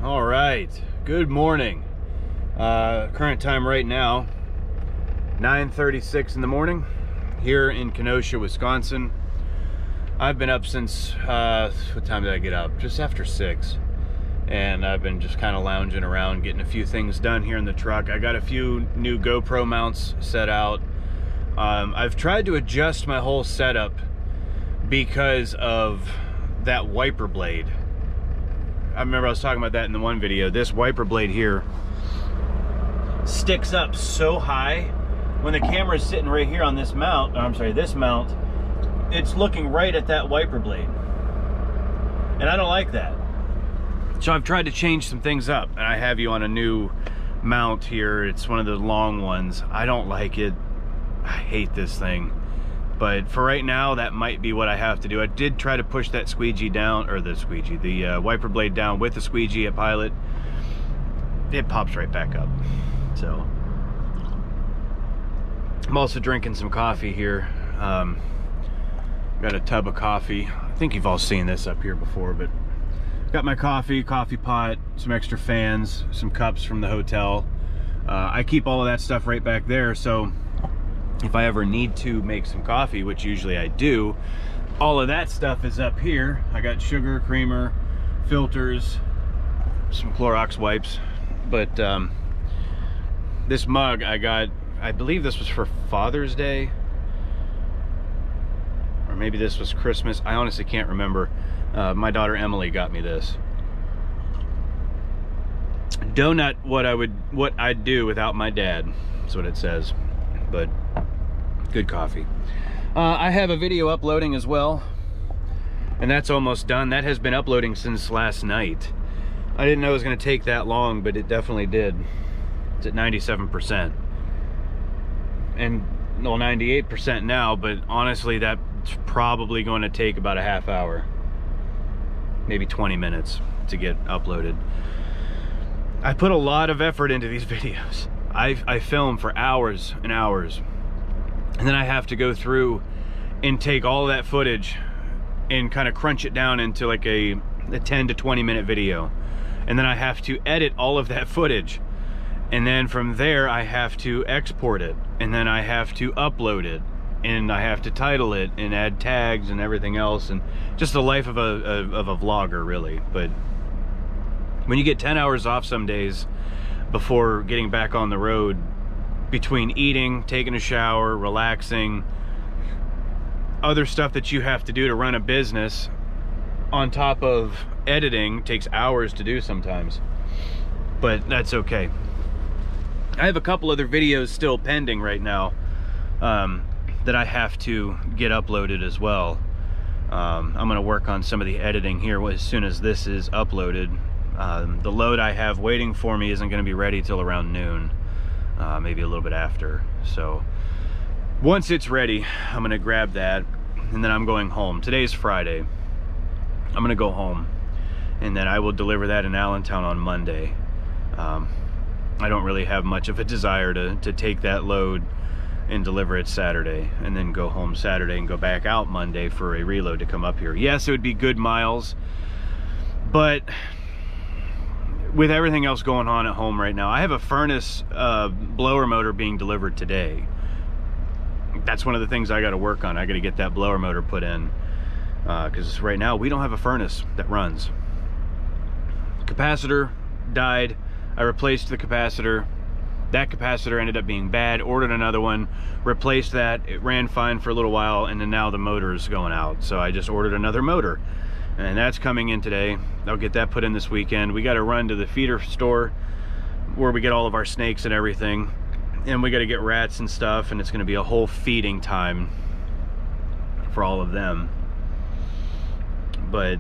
All right, good morning. Current time right now, 9:36 in the morning here in Kenosha, Wisconsin. I've been up since, what time did I get up? Just after 6. And I've been just kind of lounging around, getting a few things done here in the truck. I got a few new GoPro mounts set out. I've tried to adjust my whole setup because of that wiper blade. I remember I was talking about that in the one video. This wiper blade here sticks up so high when the camera is sitting right here on this mount. I'm sorry, this mount. It's looking right at that wiper blade, and I don't like that. So I've tried to change some things up, and I have you on a new mount here. It's one of the long ones. I don't like it. I hate this thing. But for right now, that might be what I have to do. I did try to push that squeegee down, or the wiper blade down with the squeegee at Pilot. It pops right back up. So I'm also drinking some coffee here. Got a tub of coffee. I think you've all seen this up here before, but got my coffee pot, some extra fans, some cups from the hotel. I keep all of that stuff right back there, so if I ever need to make some coffee, which usually I do, all of that stuff is up here. I got sugar, creamer, filters, some Clorox wipes. But this mug I got, I believe this was for Father's Day, or maybe this was Christmas. I honestly can't remember. My daughter Emily got me this. Donut what I'd do without my dad. That's what it says. But good coffee. I have a video uploading as well, and that's almost done. That has been uploading since last night. I didn't know it was going to take that long, but it definitely did. It's at 97%. And, well, 98% now, but honestly, that's probably going to take about a half hour. Maybe 20 minutes to get uploaded. I put a lot of effort into these videos. I film for hours and hours, and then I have to go through and take all of that footage and kind of crunch it down into like a 10 to 20 minute video, and then I have to edit all of that footage, and then from there I have to export it, and then I have to upload it, and I have to title it and add tags and everything else, and just the life of a vlogger, really. But when you get 10 hours off some days before getting back on the road, between eating, taking a shower, relaxing, other stuff that you have to do to run a business, on top of editing, takes hours to do sometimes. But that's okay. I have a couple other videos still pending right now that I have to get uploaded as well. I'm gonna work on some of the editing here as soon as this is uploaded. The load I have waiting for me isn't going to be ready till around noon, maybe a little bit after. So once it's ready, I'm going to grab that, and then I'm going home. Today's Friday. I'm going to go home, and then I will deliver that in Allentown on Monday. I don't really have much of a desire to take that load and deliver it Saturday, and then go home Saturday and go back out Monday for a reload to come up here. Yes, it would be good miles, but with everything else going on at home right now, I have a furnace blower motor being delivered today. That's one of the things I got to work on. I got to get that blower motor put in, because right now we don't have a furnace that runs. Capacitor died. I replaced the capacitor. That capacitor ended up being bad. Ordered another one, replaced that. It ran fine for a little while, and then now the motor is going out. So I just ordered another motor, and that's coming in today. I'll get that put in this weekend. We got to run to the feeder store where we get all of our snakes and everything, and we got to get rats and stuff, and it's going to be a whole feeding time for all of them. But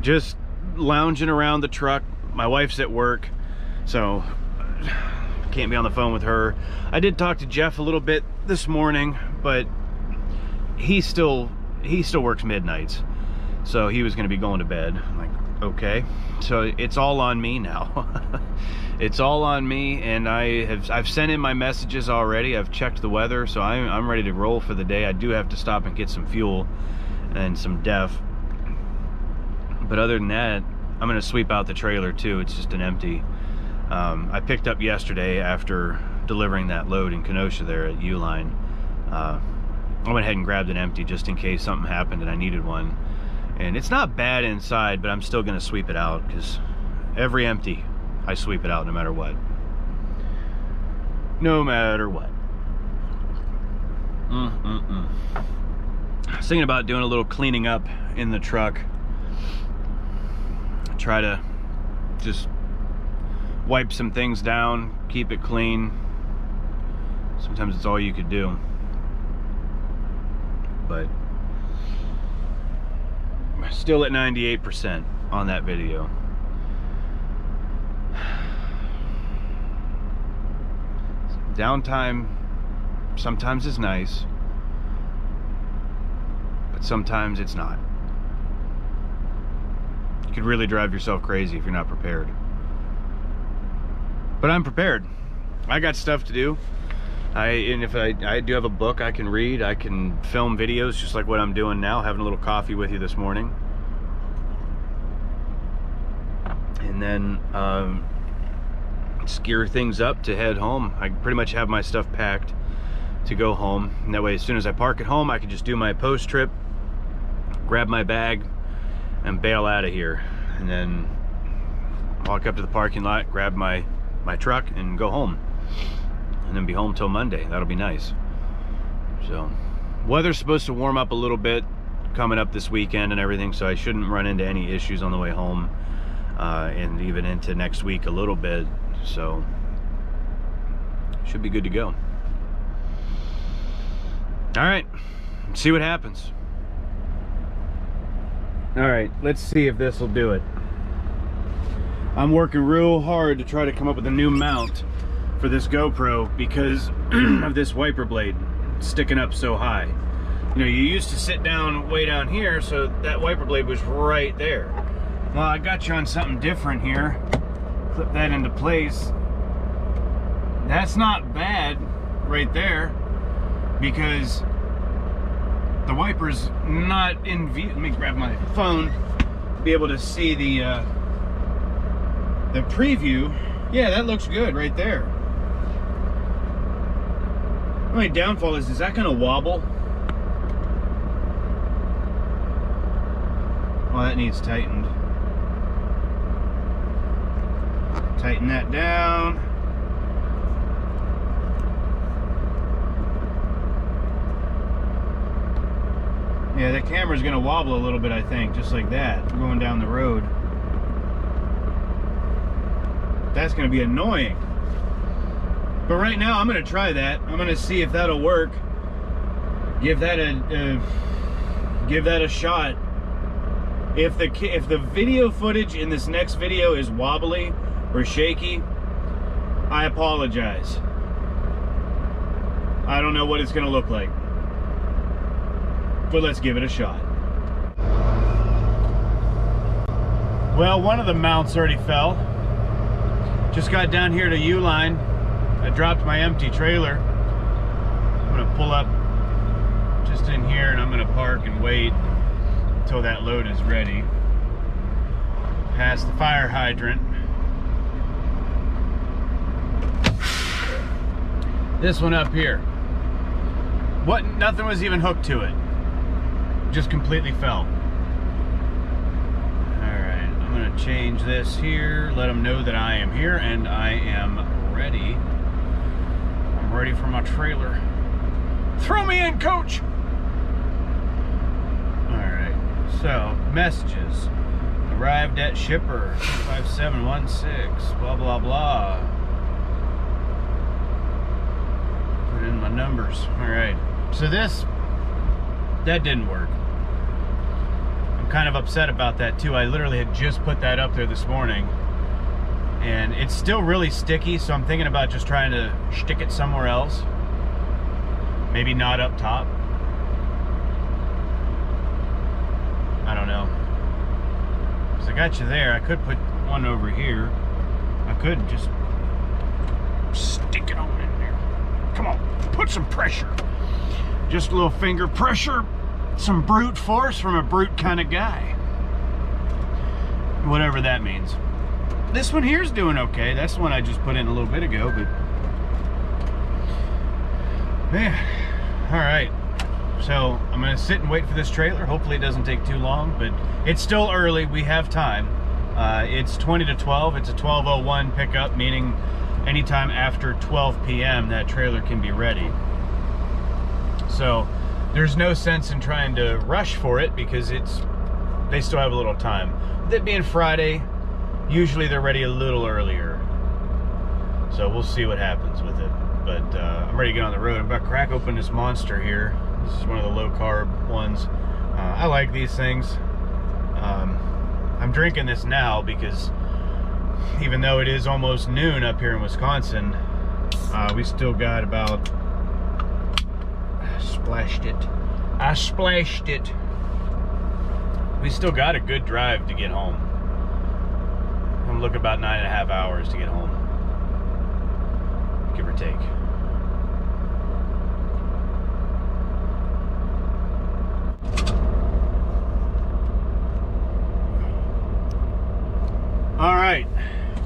just lounging around the truck. My wife's at work, so can't be on the phone with her. I did talk to Jeff a little bit this morning, but he still works midnights, so he was going to be going to bed. I'm like, okay, so it's all on me now. It's all on me, and I've sent in my messages already. I've checked the weather, so I'm ready to roll for the day. I do have to stop and get some fuel and some def, but other than that, I'm gonna sweep out the trailer too. It's just an empty. I picked up yesterday after delivering that load in Kenosha there at Uline. I went ahead and grabbed an empty just in case something happened and I needed one. And it's not bad inside, but I'm still gonna sweep it out because every empty, I sweep it out no matter what. No matter what. I was thinking about doing a little cleaning up in the truck. Try to just wipe some things down, keep it clean. Sometimes it's all you could do. But still at 98% on that video. Downtime sometimes is nice, but sometimes it's not. You could really drive yourself crazy if you're not prepared. But I'm prepared. I got stuff to do. If I do have a book I can read, I can film videos just like what I'm doing now, having a little coffee with you this morning. And then just gear things up to head home. I pretty much have my stuff packed to go home, and that way as soon as I park at home I can just do my post trip, grab my bag and bail out of here, and then walk up to the parking lot, grab my truck and go home, and then be home till Monday. That'll be nice. So weather's supposed to warm up a little bit coming up this weekend and everything, so I shouldn't run into any issues on the way home, and even into next week a little bit. So should be good to go. All right, let's see what happens. All right, let's see if this will do it. I'm working real hard to try to come up with a new mount for this GoPro because of this wiper blade sticking up so high. You know, you used to sit down way down here, so that wiper blade was right there. Well, I got you on something different here. Clip that into place. That's not bad right there, because the wiper's not in view. Let me grab my phone, be able to see the preview. Yeah, that looks good right there. The only downfall is that gonna wobble? Well, that needs tightened. Tighten that down. Yeah, the camera's gonna wobble a little bit, I think, just like that, going down the road. That's gonna be annoying. But right now, I'm gonna try that. I'm gonna see if that'll work. Give that a shot. If the video footage in this next video is wobbly or shaky, I apologize. I don't know what it's gonna look like, but let's give it a shot. Well, one of the mounts already fell. Just got down here to Uline. I dropped my empty trailer. I'm gonna pull up just in here and I'm gonna park and wait until that load is ready. Past the fire hydrant. This one up here. Nothing was even hooked to it. Just completely fell. Alright, I'm gonna change this here, let them know that I am here and I am ready. I'm ready for my trailer. Throw me in, coach! Alright, so messages. Arrived at shipper 5716, blah blah blah. Put in my numbers. Alright, so that didn't work. I'm kind of upset about that too. I literally had just put that up there this morning and it's still really sticky, so I'm thinking about just trying to stick it somewhere else. Maybe not up top. I don't know. So I got you there. I could put one over here. I could just stick it on in there. Come on, put some pressure. Just a little finger pressure. Some brute force from a brute kind of guy. whatever that means. This one here's doing okay. That's the one I just put in a little bit ago, but man, all right. So I'm gonna sit and wait for this trailer. Hopefully it doesn't take too long, but it's still early. We have time. It's 20 to 12. It's a 12:01 pickup, meaning anytime after 12 p.m. that trailer can be ready. So there's no sense in trying to rush for it because they still have a little time. With it being Friday, usually they're ready a little earlier. So we'll see what happens with it. But I'm ready to get on the road. I'm about to crack open this Monster here. This is one of the low carb ones. I like these things. I'm drinking this now because even though it is almost noon up here in Wisconsin, we still got about, I splashed it. We still got a good drive to get home. I'm looking about 9.5 hours to get home, give or take. All right,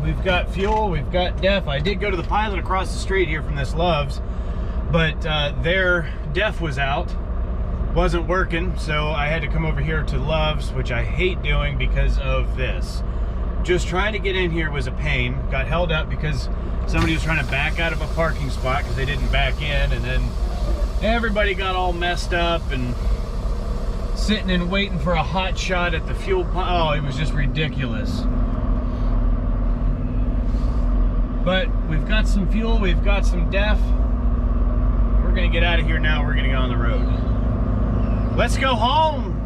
we've got fuel, we've got DEF. I did go to the Pilot across the street here from this Love's, but their DEF was out, wasn't working, so I had to come over here to Love's, which I hate doing because of this. Just trying to get in here was a pain. Got held up because somebody was trying to back out of a parking spot because they didn't back in, and then everybody got all messed up and sitting and waiting for a hot shot at the fuel pump. Oh, it was just ridiculous. But we've got some fuel, we've got some DEF. We're gonna get out of here now, we're gonna get on the road. Let's go home.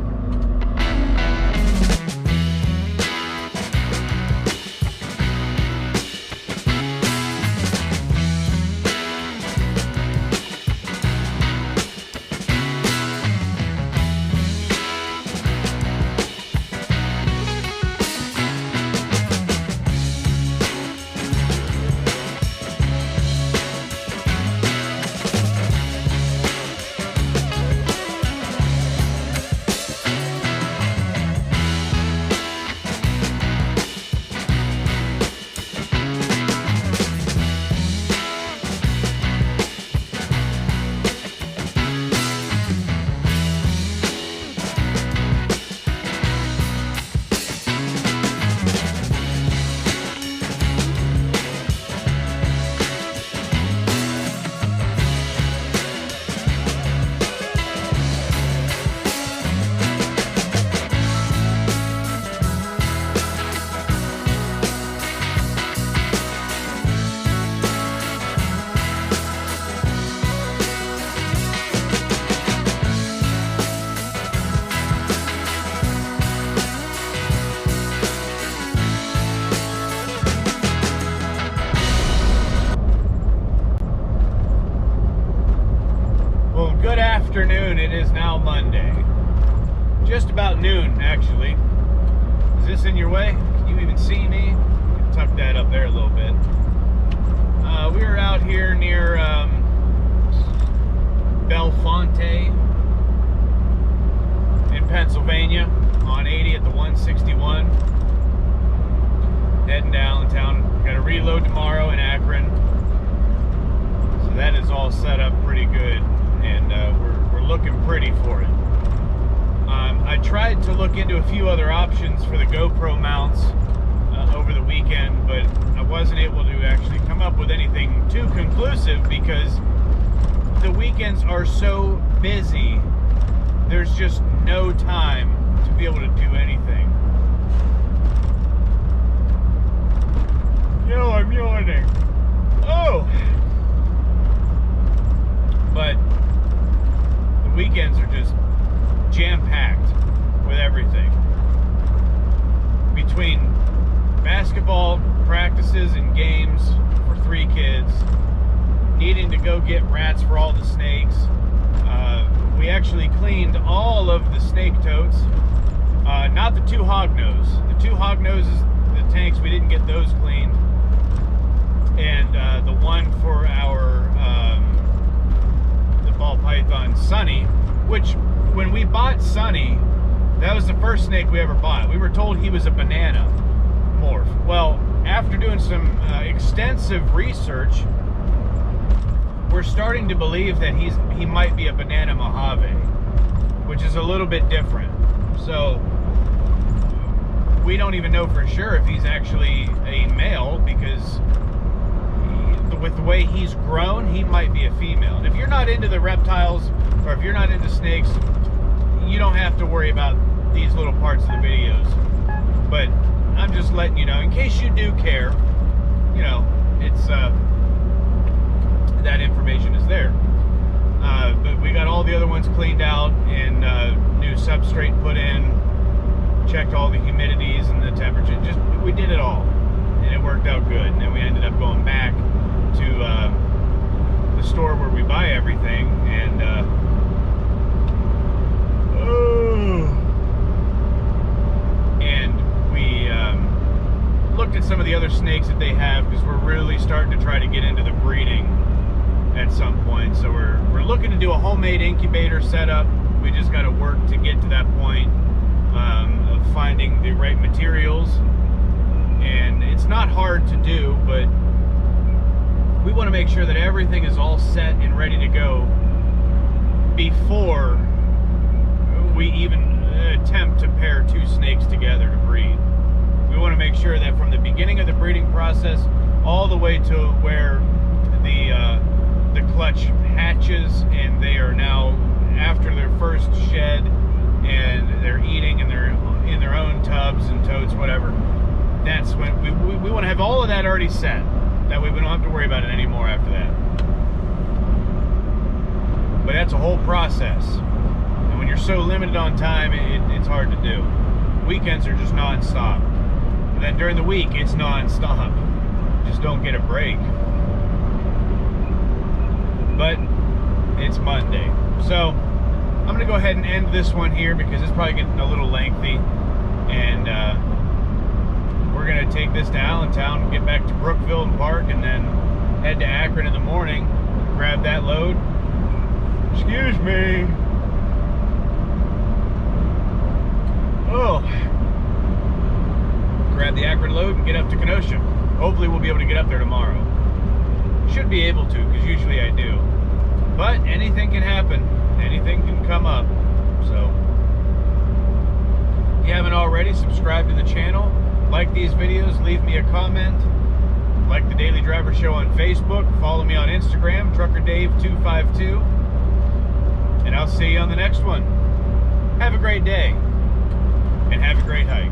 Good afternoon. It is now Monday. Just about noon, actually. Is this in your way? Can you even see me? Tuck that up there a little bit. We were out here near Bellefonte in Pennsylvania on 80 at the 161. Heading downtown. Got to reload tomorrow in Akron. So that is all set up pretty good. And we're looking pretty for it. I tried to look into a few other options for the GoPro mounts over the weekend, but I wasn't able to actually come up with anything too conclusive because the weekends are so busy. There's just no time to be able to do anything. Yo, I'm yawning. Oh! But weekends are just jam-packed with everything. Between basketball practices and games for 3 kids, needing to go get rats for all the snakes. We actually cleaned all of the snake totes, not the 2 hognose. The 2 hognoses, the tanks, we didn't get those cleaned. And the one for our ball python Sunny, which when we bought Sunny, That was the first snake we ever bought. We were told he was a banana morph. Well, after doing some extensive research, we're starting to believe that he might be a banana Mojave, which is a little bit different. So we don't even know for sure if he's actually a male, because with the way he's grown, he might be a female. And if you're not into the reptiles, or if you're not into snakes, you don't have to worry about these little parts of the videos. But I'm just letting you know, in case you do care, you know, it's that information is there. But we got all the other ones cleaned out and new substrate put in, checked all the humidities and the temperature. Just, we did it all, and it worked out good. And then we ended up going back to the store where we buy everything, and we looked at some of the other snakes that they have, because we're really starting to try to get into the breeding at some point. So we're looking to do a homemade incubator setup. We just got to work to get to that point of finding the right materials, and it's not hard to do, but we want to make sure that everything is all set and ready to go before we even attempt to pair two snakes together to breed. We want to make sure that from the beginning of the breeding process all the way to where the clutch hatches and they are now after their first shed and they're eating and they're in their own tubs and totes, whatever, that's when we want to have all of that already set. That way we don't have to worry about it anymore after that. But that's a whole process. And when you're so limited on time, it's hard to do. Weekends are just non-stop. And then during the week, it's non-stop. Just don't get a break. But it's Monday. So I'm going to go ahead and end this one here, because it's probably getting a little lengthy. And we're going to take this to Allentown and get back to Brookville and Park, and then head to Akron in the morning, grab that load. Excuse me. Oh. Grab the Akron load and get up to Kenosha. Hopefully we'll be able to get up there tomorrow. Should be able to, because usually I do. But anything can happen. Anything can come up. So if you haven't already, subscribe to the channel. Like these videos, leave me a comment. Like the Daily Driver Show on Facebook. Follow me on Instagram, TruckerDave252. And I'll see you on the next one. Have a great day, and have a great hike.